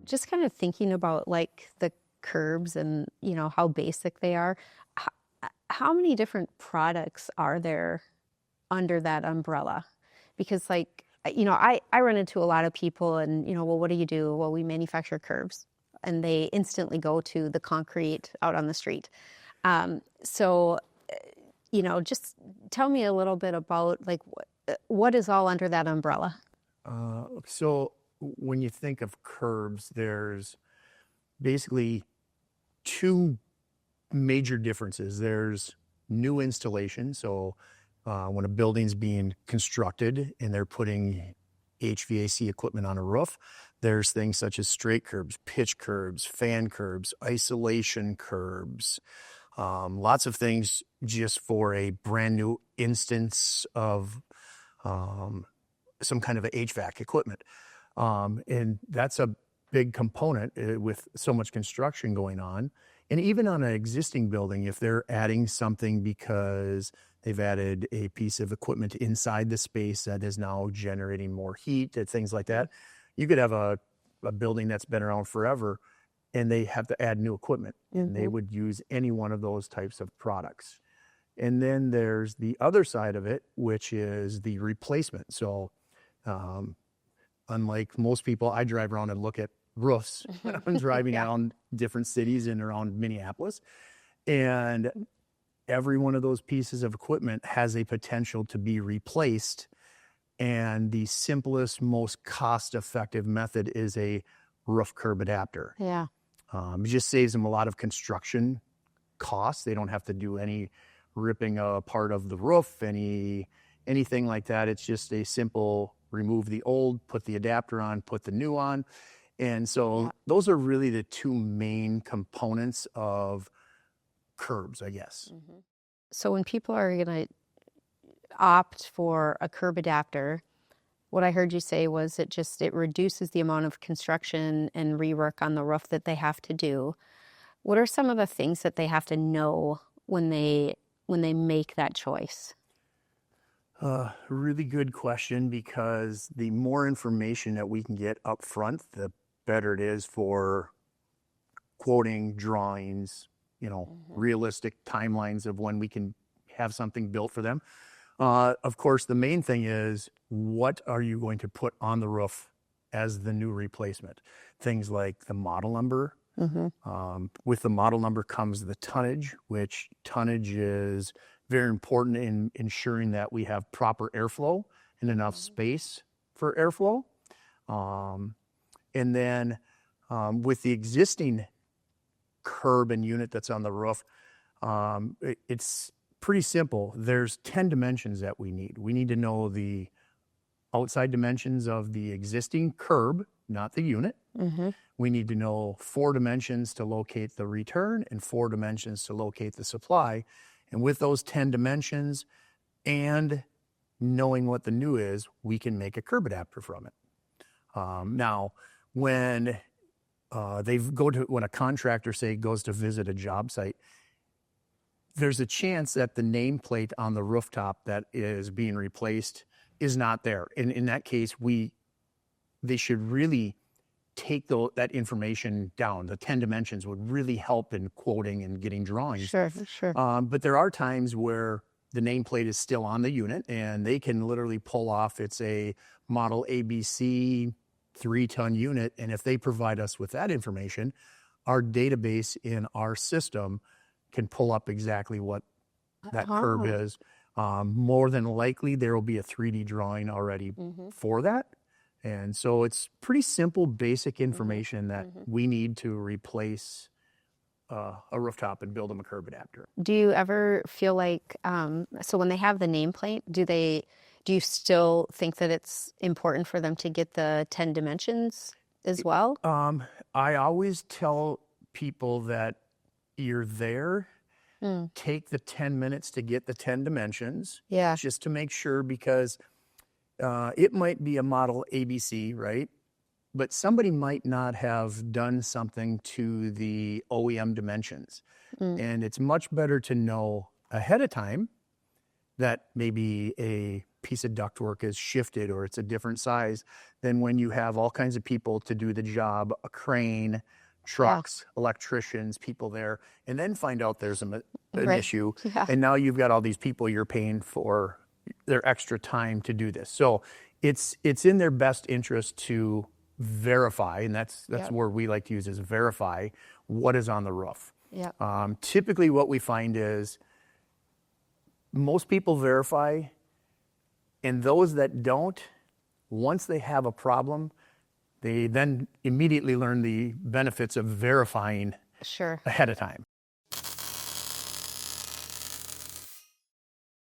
just kind of thinking about like the curbs and, how basic they are. How many different products are there under that umbrella? Because I run into a lot of people and, well, what do you do? Well, we manufacture curbs, and they instantly go to the concrete out on the street. So, just tell me a little bit about like what is all under that umbrella? So when you think of curbs, there's basically two major differences. There's new installation. So when a building's being constructed and they're putting HVAC equipment on a roof, there's things such as straight curbs, pitch curbs, fan curbs, isolation curbs, lots of things just for a brand new instance of some kind of a HVAC equipment. And that's a big component with so much construction going on. And even on an existing building, if they're adding something because they've added a piece of equipment inside the space that is now generating more heat and things like that, you could have a building that's been around forever and they have to add new equipment. And they would use any one of those types of products. And then there's the other side of it, which is the replacement. So unlike most people, I drive around and look at roofs when I'm driving around different cities and around Minneapolis. And every one of those pieces of equipment has a potential to be replaced. And the simplest, most cost-effective method is a roof curb adapter. Yeah. It just saves them a lot of construction costs. They don't have to do any ripping apart of the roof, anything like that. It's just a simple remove the old, put the adapter on, put the new on. And so those are really the two main components of curbs, I guess. So when people are going to opt for a curb adapter, what I heard you say was it reduces the amount of construction and rework on the roof that they have to do. What are some of the things that they have to know when they make that choice? Really good question, because the more information that we can get up front, the better it is for quoting, drawings, realistic timelines of when we can have something built for them. Of course, the main thing is, what are you going to put on the roof as the new replacement? Things like the model number. With the model number comes the tonnage, which tonnage is very important in ensuring that we have proper airflow and enough space for airflow. And then with the existing curb and unit that's on the roof, it's pretty simple. There's 10 dimensions that we need. We need to know the outside dimensions of the existing curb, not the unit. We need to know 4 dimensions to locate the return and 4 dimensions to locate the supply. And with those 10 dimensions and knowing what the new is, we can make a curb adapter from it. Now, when when a contractor, say, goes to visit a job site, there's a chance that the nameplate on the rooftop that is being replaced is not there. And in that case, they should really take that information down. The 10 dimensions would really help in quoting and getting drawings. Sure. But there are times where the nameplate is still on the unit and they can literally pull off, it's a model ABC 3-ton unit. And if they provide us with that information, our database in our system can pull up exactly what that curb is. More than likely, there will be a 3D drawing already for that. And so it's pretty simple, basic information that we need to replace a rooftop and build them a curb adapter. Do you ever feel like, so when they have the nameplate, do you still think that it's important for them to get the 10 dimensions as well? I always tell people that you're there, take the 10 minutes to get the 10 dimensions, just to make sure, because it might be a model ABC, right? But somebody might not have done something to the OEM dimensions. And it's much better to know ahead of time that maybe a piece of ductwork is shifted or it's a different size than when you have all kinds of people to do the job, a crane, Yeah. trucks, electricians, people there, and then find out there's an Right. issue. Yeah. And now you've got all these people you're paying for their extra time to do this. So it's in their best interest to verify, and that's Yep. where we like to use is verify what is on the roof. Yep. Typically what we find is most people verify, and those that don't, once they have a problem, they then immediately learn the benefits of verifying Sure. ahead of time.